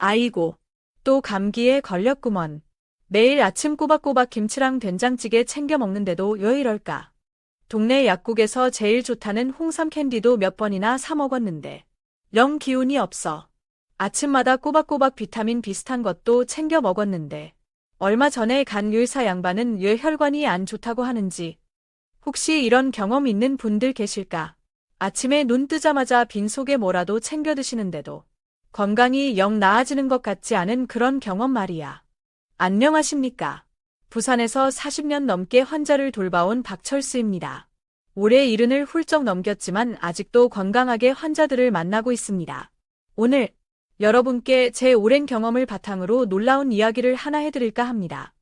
아이고, 또 감기에 걸렸구먼. 매일 아침 꼬박꼬박 김치랑 된장찌개 챙겨 먹는데도 왜 이럴까? 동네 약국에서 제일 좋다는 홍삼 캔디도 몇 번이나 사 먹었는데 영 기운이 없어. 아침마다 꼬박꼬박 비타민 비슷한 것도 챙겨 먹었는데 얼마 전에 간 의사 양반은 왜 혈관이 안 좋다고 하는지 혹시 이런 경험 있는 분들 계실까? 아침에 눈 뜨자마자 빈속에 뭐라도 챙겨 드시는데도 건강이 영 나아지는 것 같지 않은 그런 경험 말이야. 안녕하십니까? 부산에서 40년 넘게 환자를 돌봐온 박철수입니다. 올해 70을 훌쩍 넘겼지만 아직도 건강하게 환자들을 만나고 있습니다. 오늘 여러분께 제 오랜 경험을 바탕으로 놀라운 이야기를 하나 해드릴까 합니다.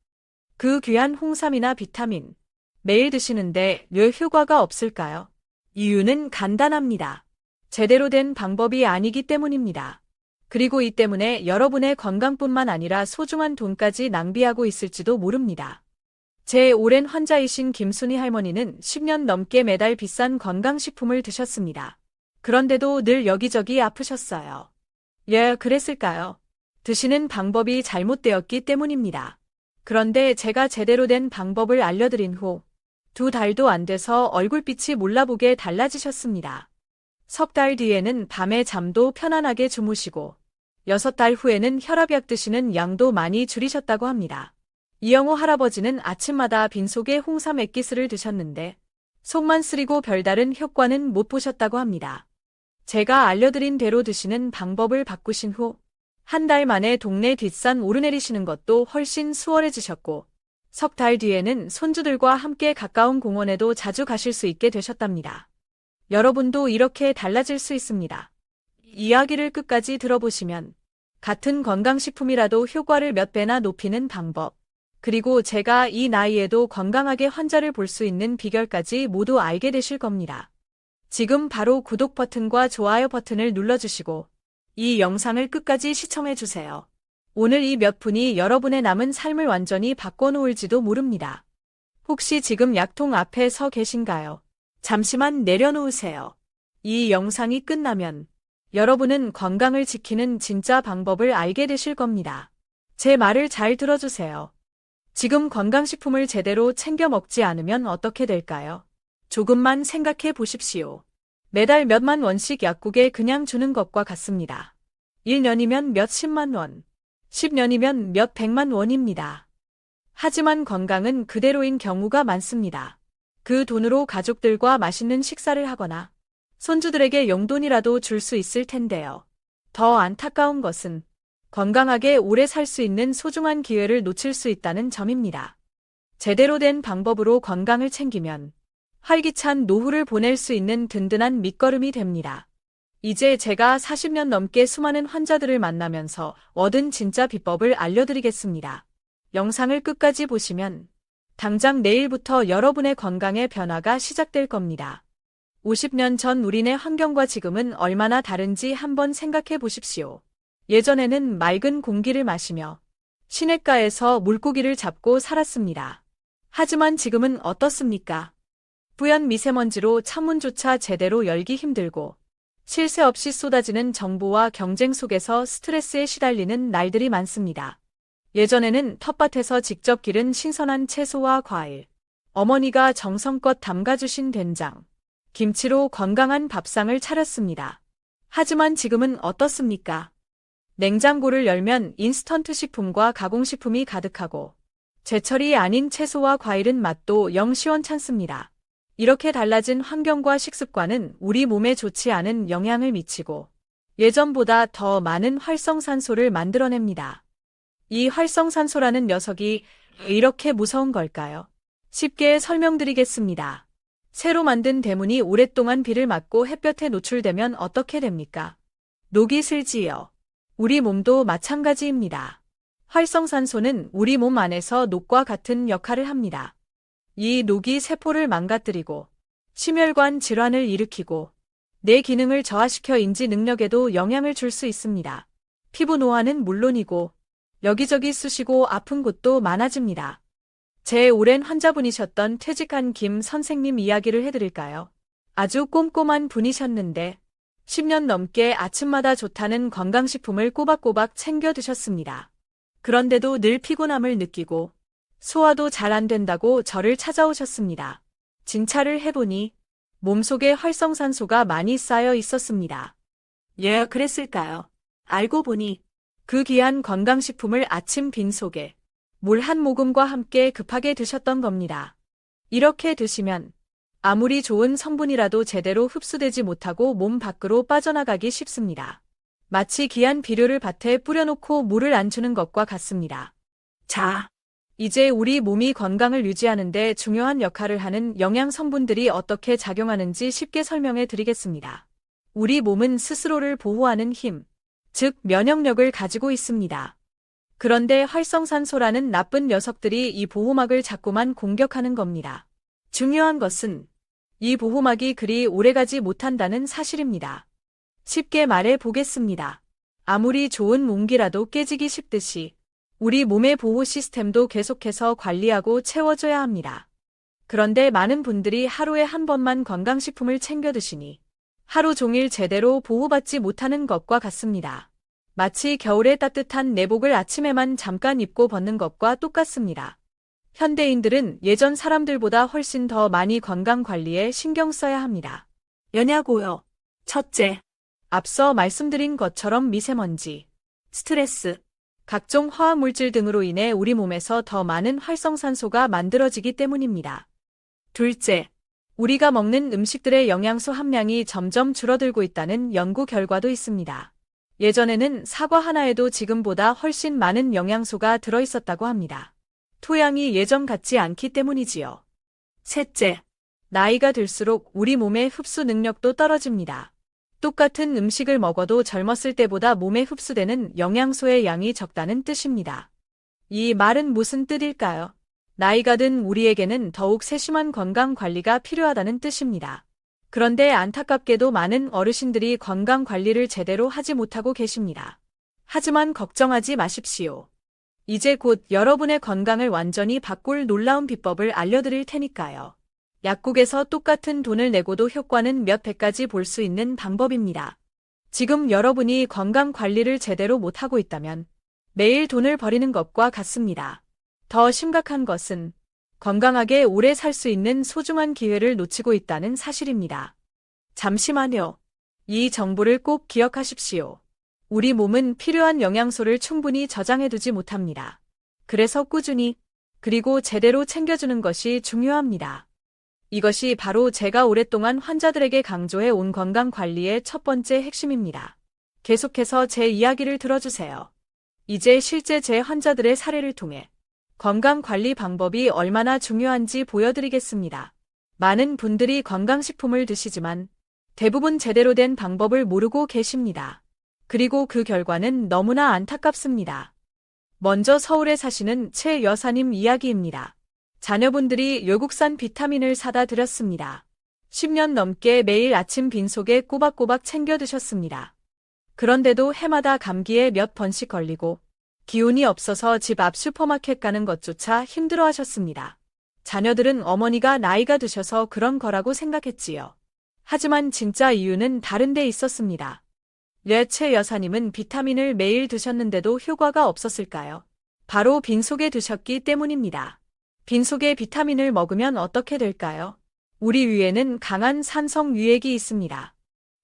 그 귀한 홍삼이나 비타민, 매일 드시는데 왜 효과가 없을까요? 이유는 간단합니다. 제대로 된 방법이 아니기 때문입니다. 그리고 이 때문에 여러분의 건강뿐만 아니라 소중한 돈까지 낭비하고 있을지도 모릅니다. 제 오랜 환자이신 김순희 할머니는 10년 넘게 매달 비싼 건강식품을 드셨습니다. 그런데도 늘 여기저기 아프셨어요. 왜 그랬을까요? 드시는 방법이 잘못되었기 때문입니다. 그런데 제가 제대로 된 방법을 알려드린 후 2달도 안 돼서 얼굴빛이 몰라보게 달라지셨습니다. 3달 뒤에는 밤에 잠도 편안하게 주무시고 6달 후에는 혈압약 드시는 양도 많이 줄이셨다고 합니다. 이영호 할아버지는 아침마다 빈속에 홍삼 액기스를 드셨는데 속만 쓰리고 별다른 효과는 못 보셨다고 합니다. 제가 알려드린 대로 드시는 방법을 바꾸신 후 1달 만에 동네 뒷산 오르내리시는 것도 훨씬 수월해지셨고 3달 뒤에는 손주들과 함께 가까운 공원에도 자주 가실 수 있게 되셨답니다. 여러분도 이렇게 달라질 수 있습니다. 이야기를 끝까지 들어보시면 같은 건강식품이라도 효과를 몇 배나 높이는 방법, 그리고 제가 이 나이에도 건강하게 환자를 볼 수 있는 비결까지 모두 알게 되실 겁니다. 지금 바로 구독 버튼과 좋아요 버튼을 눌러주시고 이 영상을 끝까지 시청해주세요. 오늘 이 몇 분이 여러분의 남은 삶을 완전히 바꿔놓을지도 모릅니다. 혹시 지금 약통 앞에 서 계신가요? 잠시만 내려놓으세요. 이 영상이 끝나면 여러분은 건강을 지키는 진짜 방법을 알게 되실 겁니다. 제 말을 잘 들어주세요. 지금 건강식품을 제대로 챙겨 먹지 않으면 어떻게 될까요? 조금만 생각해 보십시오. 매달 몇만 원씩 약국에 그냥 주는 것과 같습니다. 1년이면 몇십만 원, 10년이면 몇백만 원입니다. 하지만 건강은 그대로인 경우가 많습니다. 그 돈으로 가족들과 맛있는 식사를 하거나 손주들에게 용돈이라도 줄 수 있을 텐데요. 더 안타까운 것은 건강하게 오래 살 수 있는 소중한 기회를 놓칠 수 있다는 점입니다. 제대로 된 방법으로 건강을 챙기면 활기찬 노후를 보낼 수 있는 든든한 밑거름이 됩니다. 이제 제가 40년 넘게 수많은 환자들을 만나면서 얻은 진짜 비법을 알려드리겠습니다. 영상을 끝까지 보시면 당장 내일부터 여러분의 건강의 변화가 시작될 겁니다. 50년 전 우리네 환경과 지금은 얼마나 다른지 한번 생각해 보십시오. 예전에는 맑은 공기를 마시며 시냇가에서 물고기를 잡고 살았습니다. 하지만 지금은 어떻습니까? 뿌연 미세먼지로 창문조차 제대로 열기 힘들고 쉴 새 없이 쏟아지는 정보와 경쟁 속에서 스트레스에 시달리는 날들이 많습니다. 예전에는 텃밭에서 직접 기른 신선한 채소와 과일, 어머니가 정성껏 담가주신 된장, 김치로 건강한 밥상을 차렸습니다. 하지만 지금은 어떻습니까? 냉장고를 열면 인스턴트 식품과 가공식품이 가득하고 제철이 아닌 채소와 과일은 맛도 영 시원찮습니다. 이렇게 달라진 환경과 식습관은 우리 몸에 좋지 않은 영향을 미치고 예전보다 더 많은 활성산소를 만들어냅니다. 이 활성산소라는 녀석이 이렇게 무서운 걸까요? 쉽게 설명드리겠습니다. 새로 만든 대문이 오랫동안 비를 맞고 햇볕에 노출되면 어떻게 됩니까? 녹이 슬지요. 우리 몸도 마찬가지입니다. 활성산소는 우리 몸 안에서 녹과 같은 역할을 합니다. 이 녹이 세포를 망가뜨리고 심혈관 질환을 일으키고 뇌 기능을 저하시켜 인지 능력에도 영향을 줄 수 있습니다. 피부 노화는 물론이고 여기저기 쑤시고 아픈 곳도 많아집니다. 제 오랜 환자분이셨던 퇴직한 김 선생님 이야기를 해드릴까요? 아주 꼼꼼한 분이셨는데 10년 넘게 아침마다 좋다는 건강식품을 꼬박꼬박 챙겨 드셨습니다. 그런데도 늘 피곤함을 느끼고 소화도 잘 안 된다고 저를 찾아오셨습니다. 진찰을 해보니 몸속에 활성산소가 많이 쌓여 있었습니다. 예, 그랬을까요? 알고 보니 그 귀한 건강식품을 아침 빈속에 물 한 모금과 함께 급하게 드셨던 겁니다. 이렇게 드시면 아무리 좋은 성분이라도 제대로 흡수되지 못하고 몸 밖으로 빠져나가기 쉽습니다. 마치 귀한 비료를 밭에 뿌려놓고 물을 안 주는 것과 같습니다. 자, 이제 우리 몸이 건강을 유지하는 데 중요한 역할을 하는 영양 성분들이 어떻게 작용하는지 쉽게 설명해 드리겠습니다. 우리 몸은 스스로를 보호하는 힘, 즉 면역력을 가지고 있습니다. 그런데 활성산소라는 나쁜 녀석들이 이 보호막을 자꾸만 공격하는 겁니다. 중요한 것은 이 보호막이 그리 오래가지 못한다는 사실입니다. 쉽게 말해 보겠습니다. 아무리 좋은 몽기라도 깨지기 쉽듯이 우리 몸의 보호 시스템도 계속해서 관리하고 채워줘야 합니다. 그런데 많은 분들이 하루에 한 번만 건강식품을 챙겨 드시니 하루 종일 제대로 보호받지 못하는 것과 같습니다. 마치 겨울에 따뜻한 내복을 아침에만 잠깐 입고 벗는 것과 똑같습니다. 현대인들은 예전 사람들보다 훨씬 더 많이 건강 관리에 신경 써야 합니다. 왜냐고요? 첫째, 앞서 말씀드린 것처럼 미세먼지, 스트레스, 각종 화학물질 등으로 인해 우리 몸에서 더 많은 활성산소가 만들어지기 때문입니다. 둘째, 우리가 먹는 음식들의 영양소 함량이 점점 줄어들고 있다는 연구 결과도 있습니다. 예전에는 사과 하나에도 지금보다 훨씬 많은 영양소가 들어있었다고 합니다. 토양이 예전 같지 않기 때문이지요. 셋째, 나이가 들수록 우리 몸의 흡수 능력도 떨어집니다. 똑같은 음식을 먹어도 젊었을 때보다 몸에 흡수되는 영양소의 양이 적다는 뜻입니다. 이 말은 무슨 뜻일까요? 나이가 든 우리에게는 더욱 세심한 건강 관리가 필요하다는 뜻입니다. 그런데 안타깝게도 많은 어르신들이 건강 관리를 제대로 하지 못하고 계십니다. 하지만 걱정하지 마십시오. 이제 곧 여러분의 건강을 완전히 바꿀 놀라운 비법을 알려드릴 테니까요. 약국에서 똑같은 돈을 내고도 효과는 몇 배까지 볼 수 있는 방법입니다. 지금 여러분이 건강 관리를 제대로 못하고 있다면 매일 돈을 버리는 것과 같습니다. 더 심각한 것은 건강하게 오래 살 수 있는 소중한 기회를 놓치고 있다는 사실입니다. 잠시만요. 이 정보를 꼭 기억하십시오. 우리 몸은 필요한 영양소를 충분히 저장해두지 못합니다. 그래서 꾸준히 그리고 제대로 챙겨주는 것이 중요합니다. 이것이 바로 제가 오랫동안 환자들에게 강조해 온 건강관리의 첫 번째 핵심입니다. 계속해서 제 이야기를 들어주세요. 이제 실제 제 환자들의 사례를 통해 건강관리 방법이 얼마나 중요한지 보여드리겠습니다. 많은 분들이 건강식품을 드시지만 대부분 제대로 된 방법을 모르고 계십니다. 그리고 그 결과는 너무나 안타깝습니다. 먼저 서울에 사시는 최 여사님 이야기입니다. 자녀분들이 외국산 비타민을 사다 드렸습니다. 10년 넘게 매일 아침 빈속에 꼬박꼬박 챙겨 드셨습니다. 그런데도 해마다 감기에 몇 번씩 걸리고 기운이 없어서 집 앞 슈퍼마켓 가는 것조차 힘들어 하셨습니다. 자녀들은 어머니가 나이가 드셔서 그런 거라고 생각했지요. 하지만 진짜 이유는 다른 데 있었습니다. 왜 최 여사님은 비타민을 매일 드셨는데도 효과가 없었을까요? 바로 빈속에 드셨기 때문입니다. 빈속에 비타민을 먹으면 어떻게 될까요? 우리 위에는 강한 산성 유액이 있습니다.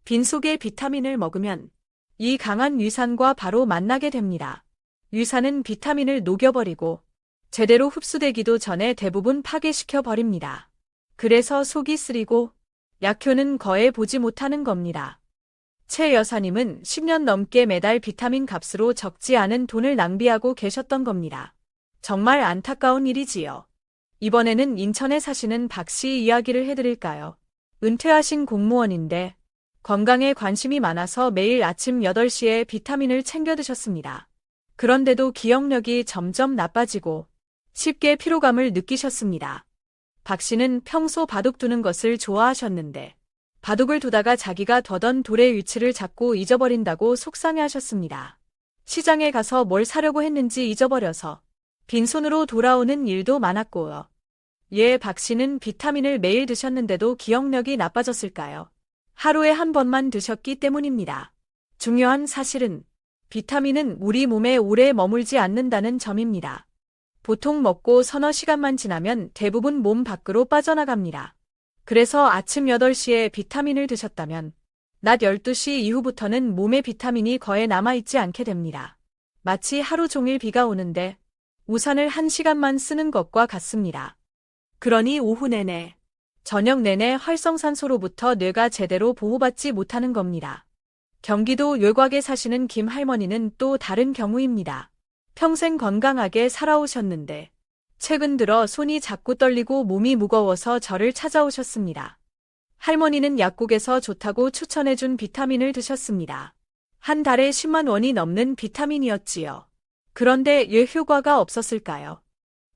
빈속에 비타민을 먹으면 이 강한 위산과 바로 만나게 됩니다. 위산은 비타민을 녹여버리고 제대로 흡수되기도 전에 대부분 파괴시켜 버립니다. 그래서 속이 쓰리고 약효는 거의 보지 못하는 겁니다. 최 여사님은 10년 넘게 매달 비타민 값으로 적지 않은 돈을 낭비하고 계셨던 겁니다. 정말 안타까운 일이지요. 이번에는 인천에 사시는 박 씨 이야기를 해드릴까요? 은퇴하신 공무원인데 건강에 관심이 많아서 매일 아침 8시에 비타민을 챙겨 드셨습니다. 그런데도 기억력이 점점 나빠지고 쉽게 피로감을 느끼셨습니다. 박 씨는 평소 바둑 두는 것을 좋아하셨는데 바둑을 두다가 자기가 둬던 돌의 위치를 자꾸 잊어버린다고 속상해하셨습니다. 시장에 가서 뭘 사려고 했는지 잊어버려서 빈손으로 돌아오는 일도 많았고요. 박 씨는 비타민을 매일 드셨는데도 기억력이 나빠졌을까요? 하루에 한 번만 드셨기 때문입니다. 중요한 사실은 비타민은 우리 몸에 오래 머물지 않는다는 점입니다. 보통 먹고 서너 시간만 지나면 대부분 몸 밖으로 빠져나갑니다. 그래서 아침 8시에 비타민을 드셨다면 낮 12시 이후부터는 몸에 비타민이 거의 남아있지 않게 됩니다. 마치 하루 종일 비가 오는데 우산을 1시간만 쓰는 것과 같습니다. 그러니 오후 내내, 저녁 내내 활성산소로부터 뇌가 제대로 보호받지 못하는 겁니다. 경기도 외곽에 사시는 김 할머니는 또 다른 경우입니다. 평생 건강하게 살아오셨는데 최근 들어 손이 자꾸 떨리고 몸이 무거워서 저를 찾아오셨습니다. 할머니는 약국에서 좋다고 추천해준 비타민을 드셨습니다. 한 달에 10만 원이 넘는 비타민이었지요. 그런데 왜 효과가 없었을까요?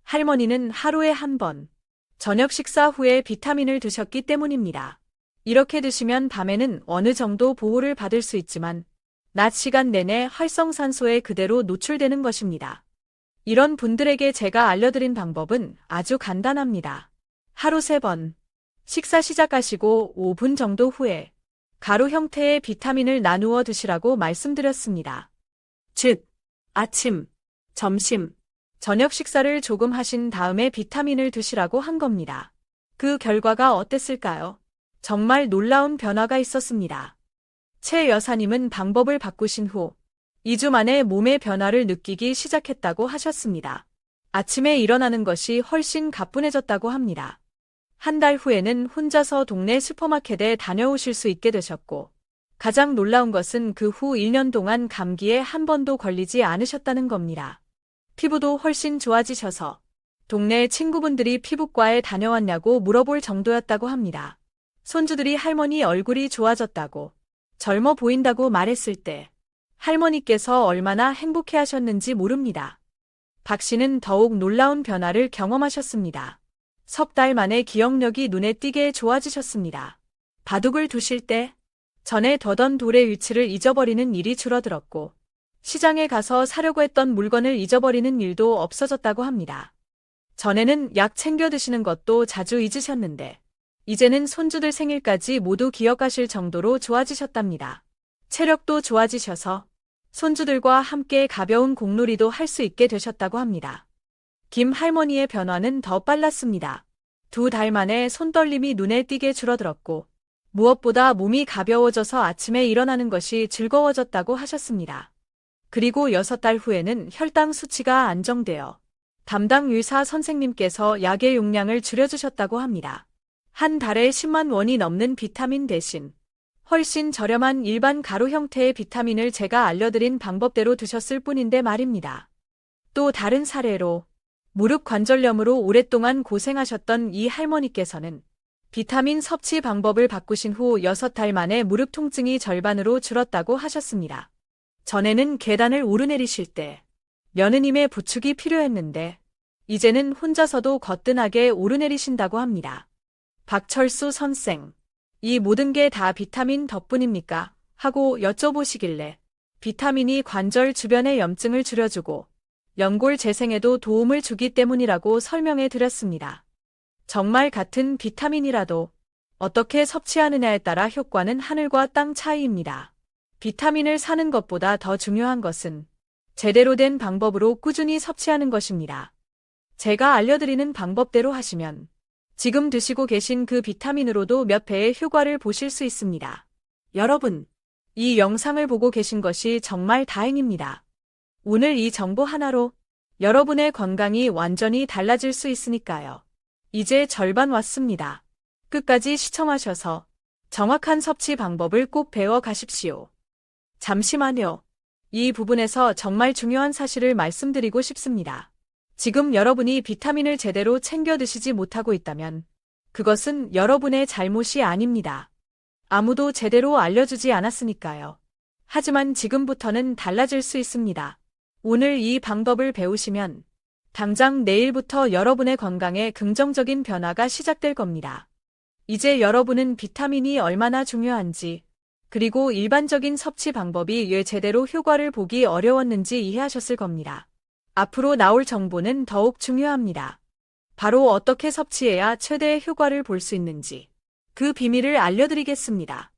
할머니는 하루에 한 번, 저녁 식사 후에 비타민을 드셨기 때문입니다. 이렇게 드시면 밤에는 어느 정도 보호를 받을 수 있지만 낮 시간 내내 활성산소에 그대로 노출되는 것입니다. 이런 분들에게 제가 알려드린 방법은 아주 간단합니다. 하루 3번, 식사 시작하시고 5분 정도 후에 가루 형태의 비타민을 나누어 드시라고 말씀드렸습니다. 즉, 아침, 점심, 저녁 식사를 조금 하신 다음에 비타민을 드시라고 한 겁니다. 그 결과가 어땠을까요? 정말 놀라운 변화가 있었습니다. 최 여사님은 방법을 바꾸신 후 2주 만에 몸의 변화를 느끼기 시작했다고 하셨습니다. 아침에 일어나는 것이 훨씬 가뿐해졌다고 합니다. 한 달 후에는 혼자서 동네 슈퍼마켓에 다녀오실 수 있게 되셨고, 가장 놀라운 것은 그 후 1년 동안 감기에 한 번도 걸리지 않으셨다는 겁니다. 피부도 훨씬 좋아지셔서 동네 친구분들이 피부과에 다녀왔냐고 물어볼 정도였다고 합니다. 손주들이 할머니 얼굴이 좋아졌다고, 젊어 보인다고 말했을 때 할머니께서 얼마나 행복해하셨는지 모릅니다. 박 씨는 더욱 놀라운 변화를 경험하셨습니다. 석 달 만에 기억력이 눈에 띄게 좋아지셨습니다. 바둑을 두실 때 전에 둬던 돌의 위치를 잊어버리는 일이 줄어들었고, 시장에 가서 사려고 했던 물건을 잊어버리는 일도 없어졌다고 합니다. 전에는 약 챙겨 드시는 것도 자주 잊으셨는데 이제는 손주들 생일까지 모두 기억하실 정도로 좋아지셨답니다. 체력도 좋아지셔서 손주들과 함께 가벼운 공놀이도 할 수 있게 되셨다고 합니다. 김 할머니의 변화는 더 빨랐습니다. 2달 만에 손떨림이 눈에 띄게 줄어들었고, 무엇보다 몸이 가벼워져서 아침에 일어나는 것이 즐거워졌다고 하셨습니다. 그리고 6달 후에는 혈당 수치가 안정되어 담당 의사 선생님께서 약의 용량을 줄여주셨다고 합니다. 한 달에 10만 원이 넘는 비타민 대신 훨씬 저렴한 일반 가루 형태의 비타민을 제가 알려드린 방법대로 드셨을 뿐인데 말입니다. 또 다른 사례로 무릎 관절염으로 오랫동안 고생하셨던 이 할머니께서는 비타민 섭취 방법을 바꾸신 후 6달 만에 무릎 통증이 절반으로 줄었다고 하셨습니다. 전에는 계단을 오르내리실 때 며느님의 부축이 필요했는데 이제는 혼자서도 거뜬하게 오르내리신다고 합니다. 박철수 선생, 이 모든 게 다 비타민 덕분입니까? 하고 여쭤보시길래 비타민이 관절 주변의 염증을 줄여주고 연골 재생에도 도움을 주기 때문이라고 설명해 드렸습니다. 정말 같은 비타민이라도 어떻게 섭취하느냐에 따라 효과는 하늘과 땅 차이입니다. 비타민을 사는 것보다 더 중요한 것은 제대로 된 방법으로 꾸준히 섭취하는 것입니다. 제가 알려드리는 방법대로 하시면 지금 드시고 계신 그 비타민으로도 몇 배의 효과를 보실 수 있습니다. 여러분, 이 영상을 보고 계신 것이 정말 다행입니다. 오늘 이 정보 하나로 여러분의 건강이 완전히 달라질 수 있으니까요. 이제 절반 왔습니다. 끝까지 시청하셔서 정확한 섭취 방법을 꼭 배워 가십시오. 잠시만요. 이 부분에서 정말 중요한 사실을 말씀드리고 싶습니다. 지금 여러분이 비타민을 제대로 챙겨 드시지 못하고 있다면 그것은 여러분의 잘못이 아닙니다. 아무도 제대로 알려주지 않았으니까요. 하지만 지금부터는 달라질 수 있습니다. 오늘 이 방법을 배우시면 당장 내일부터 여러분의 건강에 긍정적인 변화가 시작될 겁니다. 이제 여러분은 비타민이 얼마나 중요한지, 그리고 일반적인 섭취 방법이 왜 제대로 효과를 보기 어려웠는지 이해하셨을 겁니다. 앞으로 나올 정보는 더욱 중요합니다. 바로 어떻게 섭취해야 최대의 효과를 볼 수 있는지 그 비밀을 알려드리겠습니다.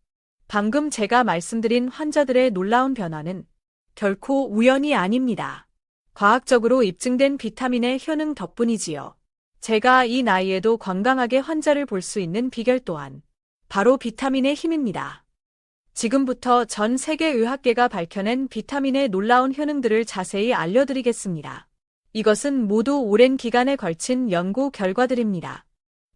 방금 제가 말씀드린 환자들의 놀라운 변화는 결코 우연이 아닙니다. 과학적으로 입증된 비타민의 효능 덕분이지요. 제가 이 나이에도 건강하게 환자를 볼 수 있는 비결 또한 바로 비타민의 힘입니다. 지금부터 전 세계 의학계가 밝혀낸 비타민의 놀라운 효능들을 자세히 알려드리겠습니다. 이것은 모두 오랜 기간에 걸친 연구 결과들입니다.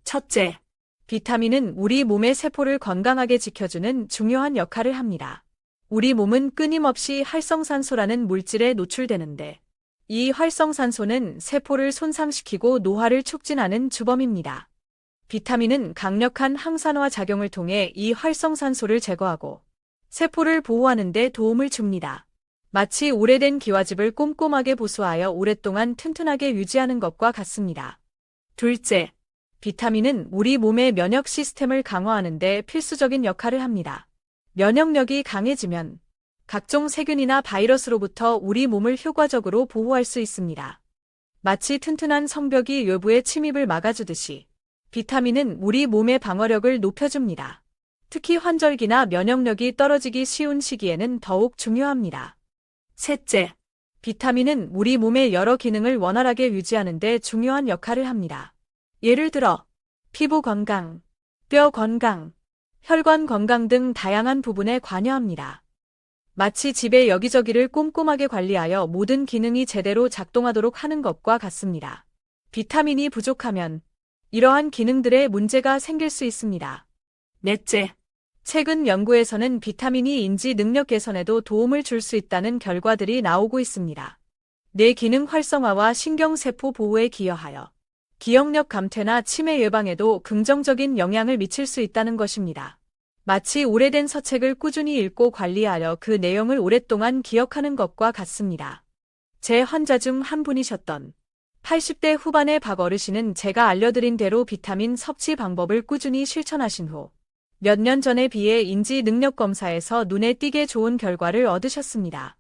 첫째, 비타민은 우리 몸의 세포를 건강하게 지켜주는 중요한 역할을 합니다. 우리 몸은 끊임없이 활성산소라는 물질에 노출되는데, 이 활성산소는 세포를 손상시키고 노화를 촉진하는 주범입니다. 비타민은 강력한 항산화 작용을 통해 이 활성산소를 제거하고 세포를 보호하는 데 도움을 줍니다. 마치 오래된 기와집을 꼼꼼하게 보수하여 오랫동안 튼튼하게 유지하는 것과 같습니다. 둘째, 비타민은 우리 몸의 면역 시스템을 강화하는 데 필수적인 역할을 합니다. 면역력이 강해지면 각종 세균이나 바이러스로부터 우리 몸을 효과적으로 보호할 수 있습니다. 마치 튼튼한 성벽이 외부의 침입을 막아주듯이 비타민은 우리 몸의 방어력을 높여줍니다. 특히 환절기나 면역력이 떨어지기 쉬운 시기에는 더욱 중요합니다. 셋째, 비타민은 우리 몸의 여러 기능을 원활하게 유지하는 데 중요한 역할을 합니다. 예를 들어 피부 건강, 뼈 건강, 혈관 건강 등 다양한 부분에 관여합니다. 마치 집의 여기저기를 꼼꼼하게 관리하여 모든 기능이 제대로 작동하도록 하는 것과 같습니다. 비타민이 부족하면 이러한 기능들에 문제가 생길 수 있습니다. 넷째, 최근 연구에서는 비타민이 인지 능력 개선에도 도움을 줄 수 있다는 결과들이 나오고 있습니다. 뇌 기능 활성화와 신경세포 보호에 기여하여 기억력 감퇴나 치매 예방에도 긍정적인 영향을 미칠 수 있다는 것입니다. 마치 오래된 서책을 꾸준히 읽고 관리하여 그 내용을 오랫동안 기억하는 것과 같습니다. 제 환자 중 한 분이셨던 80대 후반의 박 어르신은 제가 알려드린 대로 비타민 섭취 방법을 꾸준히 실천하신 후 몇 년 전에 비해 인지 능력 검사에서 눈에 띄게 좋은 결과를 얻으셨습니다.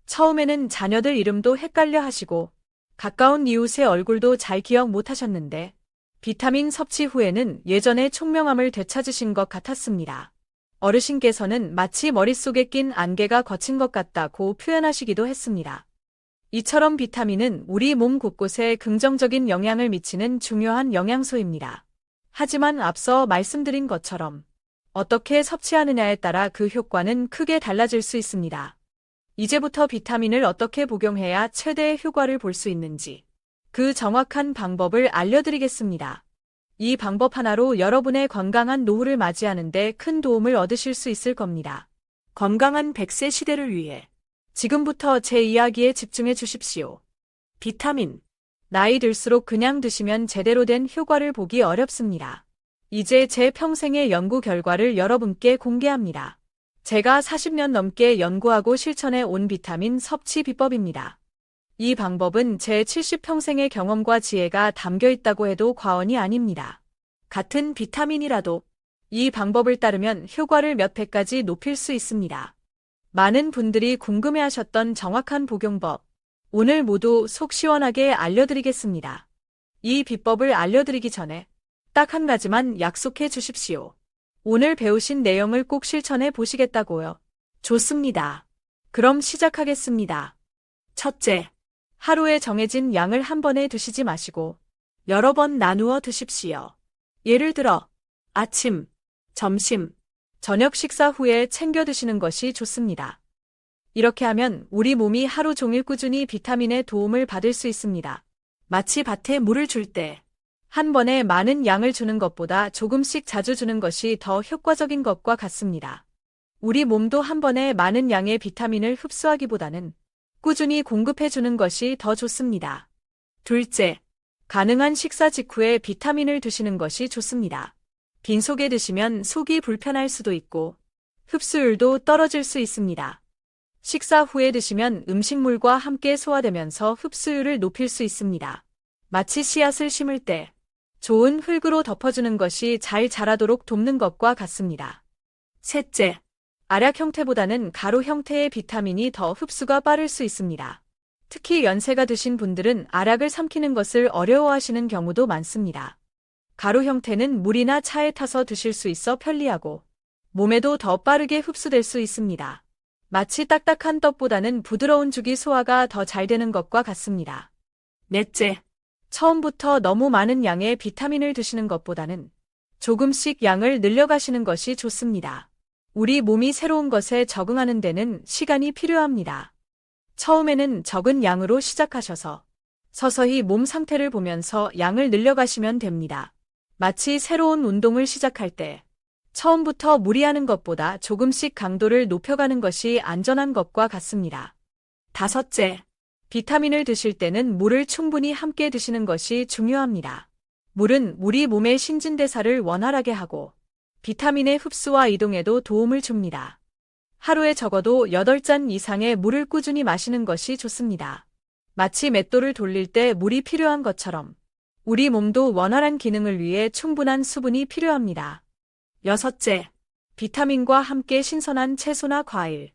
처음에는 자녀들 이름도 헷갈려 하시고 가까운 이웃의 얼굴도 잘 기억 못 하셨는데 비타민 섭취 후에는 예전의 총명함을 되찾으신 것 같았습니다. 어르신께서는 마치 머릿속에 낀 안개가 거친 것 같다고 표현하시기도 했습니다. 이처럼 비타민은 우리 몸 곳곳에 긍정적인 영향을 미치는 중요한 영양소입니다. 하지만 앞서 말씀드린 것처럼 어떻게 섭취하느냐에 따라 그 효과는 크게 달라질 수 있습니다. 이제부터 비타민을 어떻게 복용해야 최대의 효과를 볼 수 있는지 그 정확한 방법을 알려드리겠습니다. 이 방법 하나로 여러분의 건강한 노후를 맞이하는 데 큰 도움을 얻으실 수 있을 겁니다. 건강한 100세 시대를 위해 지금부터 제 이야기에 집중해 주십시오. 비타민. 나이 들수록 그냥 드시면 제대로 된 효과를 보기 어렵습니다. 이제 제 평생의 연구 결과를 여러분께 공개합니다. 제가 40년 넘게 연구하고 실천해 온 비타민 섭취 비법입니다. 이 방법은 제 70평생의 경험과 지혜가 담겨 있다고 해도 과언이 아닙니다. 같은 비타민이라도 이 방법을 따르면 효과를 몇 배까지 높일 수 있습니다. 많은 분들이 궁금해하셨던 정확한 복용법, 오늘 모두 속 시원하게 알려드리겠습니다. 이 비법을 알려드리기 전에 딱 한 가지만 약속해 주십시오. 오늘 배우신 내용을 꼭 실천해 보시겠다고요. 좋습니다. 그럼 시작하겠습니다. 첫째, 하루에 정해진 양을 한 번에 드시지 마시고 여러 번 나누어 드십시오. 예를 들어 아침, 점심, 저녁 식사 후에 챙겨 드시는 것이 좋습니다. 이렇게 하면 우리 몸이 하루 종일 꾸준히 비타민의 도움을 받을 수 있습니다. 마치 밭에 물을 줄 때 한 번에 많은 양을 주는 것보다 조금씩 자주 주는 것이 더 효과적인 것과 같습니다. 우리 몸도 한 번에 많은 양의 비타민을 흡수하기보다는 꾸준히 공급해 주는 것이 더 좋습니다. 둘째, 가능한 식사 직후에 비타민을 드시는 것이 좋습니다. 빈속에 드시면 속이 불편할 수도 있고 흡수율도 떨어질 수 있습니다. 식사 후에 드시면 음식물과 함께 소화되면서 흡수율을 높일 수 있습니다. 마치 씨앗을 심을 때 좋은 흙으로 덮어주는 것이 잘 자라도록 돕는 것과 같습니다. 셋째, 알약 형태보다는 가루 형태의 비타민이 더 흡수가 빠를 수 있습니다. 특히 연세가 드신 분들은 알약을 삼키는 것을 어려워하시는 경우도 많습니다. 가루 형태는 물이나 차에 타서 드실 수 있어 편리하고 몸에도 더 빠르게 흡수될 수 있습니다. 마치 딱딱한 떡보다는 부드러운 죽이 소화가 더 잘 되는 것과 같습니다. 넷째, 처음부터 너무 많은 양의 비타민을 드시는 것보다는 조금씩 양을 늘려가시는 것이 좋습니다. 우리 몸이 새로운 것에 적응하는 데는 시간이 필요합니다. 처음에는 적은 양으로 시작하셔서 서서히 몸 상태를 보면서 양을 늘려가시면 됩니다. 마치 새로운 운동을 시작할 때 처음부터 무리하는 것보다 조금씩 강도를 높여가는 것이 안전한 것과 같습니다. 다섯째, 비타민을 드실 때는 물을 충분히 함께 드시는 것이 중요합니다. 물은 우리 몸의 신진대사를 원활하게 하고 비타민의 흡수와 이동에도 도움을 줍니다. 하루에 적어도 8잔 이상의 물을 꾸준히 마시는 것이 좋습니다. 마치 맷돌을 돌릴 때 물이 필요한 것처럼 우리 몸도 원활한 기능을 위해 충분한 수분이 필요합니다. 여섯째, 비타민과 함께 신선한 채소나 과일,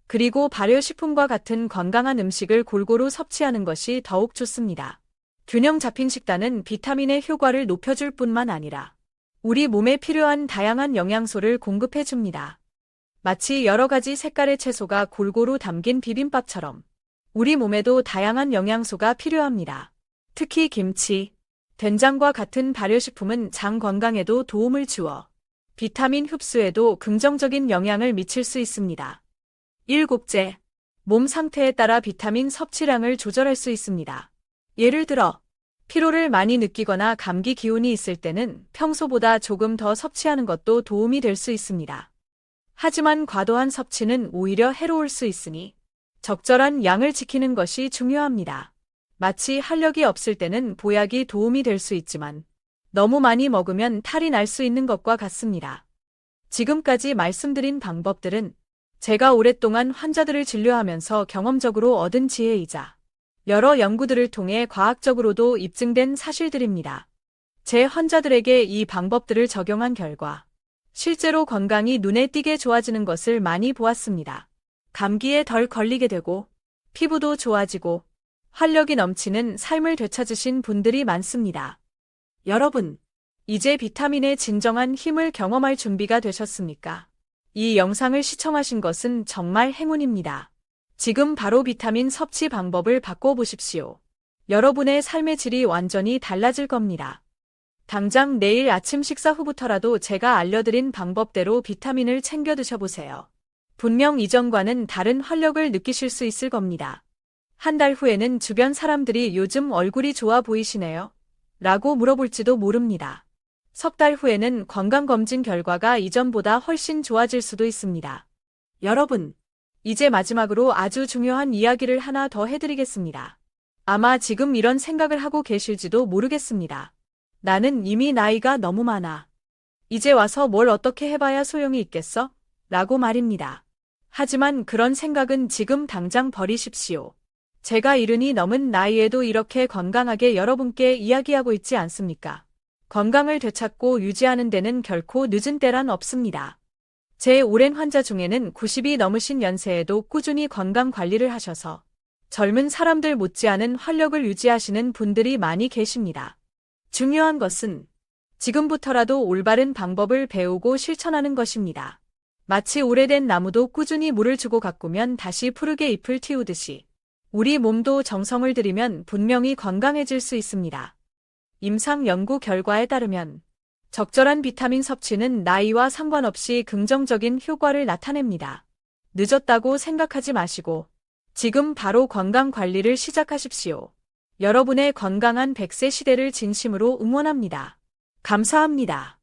그리고 발효식품과 같은 건강한 음식을 골고루 섭취하는 것이 더욱 좋습니다. 균형 잡힌 식단은 비타민의 효과를 높여줄 뿐만 아니라 우리 몸에 필요한 다양한 영양소를 공급해 줍니다. 마치 여러 가지 색깔의 채소가 골고루 담긴 비빔밥처럼 우리 몸에도 다양한 영양소가 필요합니다. 특히 김치, 된장과 같은 발효식품은 장 건강에도 도움을 주어 비타민 흡수에도 긍정적인 영향을 미칠 수 있습니다. 일곱째, 몸 상태에 따라 비타민 섭취량을 조절할 수 있습니다. 예를 들어, 피로를 많이 느끼거나 감기 기운이 있을 때는 평소보다 조금 더 섭취하는 것도 도움이 될 수 있습니다. 하지만 과도한 섭취는 오히려 해로울 수 있으니 적절한 양을 지키는 것이 중요합니다. 마치 활력이 없을 때는 보약이 도움이 될 수 있지만 너무 많이 먹으면 탈이 날 수 있는 것과 같습니다. 지금까지 말씀드린 방법들은 제가 오랫동안 환자들을 진료하면서 경험적으로 얻은 지혜이자 여러 연구들을 통해 과학적으로도 입증된 사실들입니다. 제 환자들에게 이 방법들을 적용한 결과 실제로 건강이 눈에 띄게 좋아지는 것을 많이 보았습니다. 감기에 덜 걸리게 되고 피부도 좋아지고 활력이 넘치는 삶을 되찾으신 분들이 많습니다. 여러분, 이제 비타민의 진정한 힘을 경험할 준비가 되셨습니까? 이 영상을 시청하신 것은 정말 행운입니다. 지금 바로 비타민 섭취 방법을 바꿔보십시오. 여러분의 삶의 질이 완전히 달라질 겁니다. 당장 내일 아침 식사 후부터라도 제가 알려드린 방법대로 비타민을 챙겨 드셔보세요. 분명 이전과는 다른 활력을 느끼실 수 있을 겁니다. 한 달 후에는 주변 사람들이 요즘 얼굴이 좋아 보이시네요? 라고 물어볼지도 모릅니다. 석 달 후에는 건강검진 결과가 이전보다 훨씬 좋아질 수도 있습니다. 여러분, 이제 마지막으로 아주 중요한 이야기를 하나 더 해드리겠습니다. 아마 지금 이런 생각을 하고 계실지도 모르겠습니다. 나는 이미 나이가 너무 많아. 이제 와서 뭘 어떻게 해봐야 소용이 있겠어? 라고 말입니다. 하지만 그런 생각은 지금 당장 버리십시오. 제가 70이 넘은 나이에도 이렇게 건강하게 여러분께 이야기하고 있지 않습니까? 건강을 되찾고 유지하는 데는 결코 늦은 때란 없습니다. 제 오랜 환자 중에는 90이 넘으신 연세에도 꾸준히 건강 관리를 하셔서 젊은 사람들 못지않은 활력을 유지하시는 분들이 많이 계십니다. 중요한 것은 지금부터라도 올바른 방법을 배우고 실천하는 것입니다. 마치 오래된 나무도 꾸준히 물을 주고 가꾸면 다시 푸르게 잎을 틔우듯이 우리 몸도 정성을 들이면 분명히 건강해질 수 있습니다. 임상 연구 결과에 따르면 적절한 비타민 섭취는 나이와 상관없이 긍정적인 효과를 나타냅니다. 늦었다고 생각하지 마시고 지금 바로 건강 관리를 시작하십시오. 여러분의 건강한 100세 시대를 진심으로 응원합니다. 감사합니다.